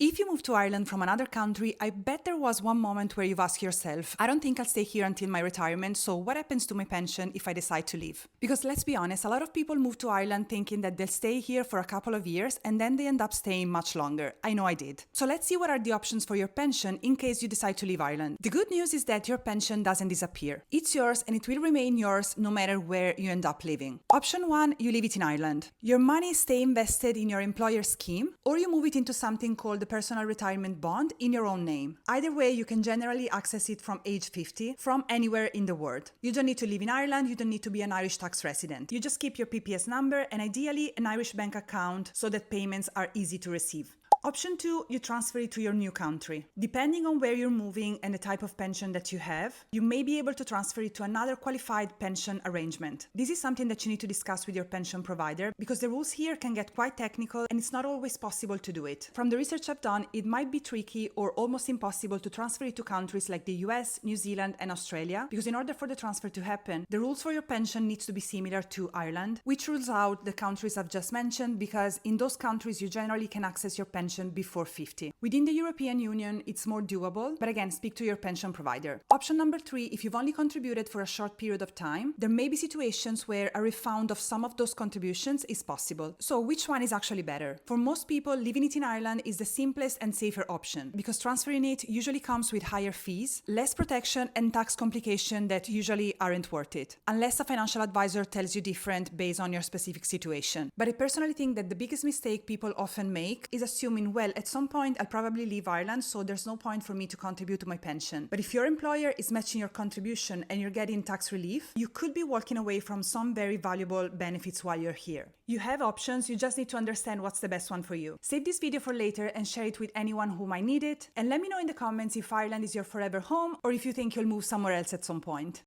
If you move to Ireland from another country, I bet there was one moment where you've asked yourself, I don't think I'll stay here until my retirement, so what happens to my pension if I decide to leave? Because let's be honest, a lot of people move to Ireland thinking that they'll stay here for a couple of years and then they end up staying much longer. I know I did. So let's see what are the options for your pension in case you decide to leave Ireland. The good news is that your pension doesn't disappear. It's yours and it will remain yours no matter where you end up living. Option 1, you leave it in Ireland. Your money stay invested in your employer's scheme, or you move it into something called the personal retirement bond in your own name. Either way, you can generally access it from age 50 from anywhere in the world. You don't need to live in Ireland, you don't need to be an Irish tax resident. You just keep your PPS number and ideally an Irish bank account so that payments are easy to receive. Option 2, you transfer it to your new country. Depending on where you're moving and the type of pension that you have, you may be able to transfer it to another qualified pension arrangement. This is something that you need to discuss with your pension provider because the rules here can get quite technical and it's not always possible to do it. From the research I've done, it might be tricky or almost impossible to transfer it to countries like the US, New Zealand and Australia because in order for the transfer to happen, the rules for your pension needs to be similar to Ireland, which rules out the countries I've just mentioned because in those countries you generally can access your pension before 50. Within the European Union, it's more doable, but again, speak to your pension provider. Option number 3, if you've only contributed for a short period of time, there may be situations where a refund of some of those contributions is possible. So which one is actually better? For most people, leaving it in Ireland is the simplest and safer option because transferring it usually comes with higher fees, less protection and tax complications that usually aren't worth it, unless a financial advisor tells you different based on your specific situation. But I personally think that the biggest mistake people often make is assuming, well, at some point I'll probably leave Ireland, so there's no point for me to contribute to my pension. But if your employer is matching your contribution and you're getting tax relief, you could be walking away from some very valuable benefits while you're here. You have options, you just need to understand what's the best one for you. Save this video for later and share it with anyone who might need it. And let me know in the comments if Ireland is your forever home or if you think you'll move somewhere else at some point.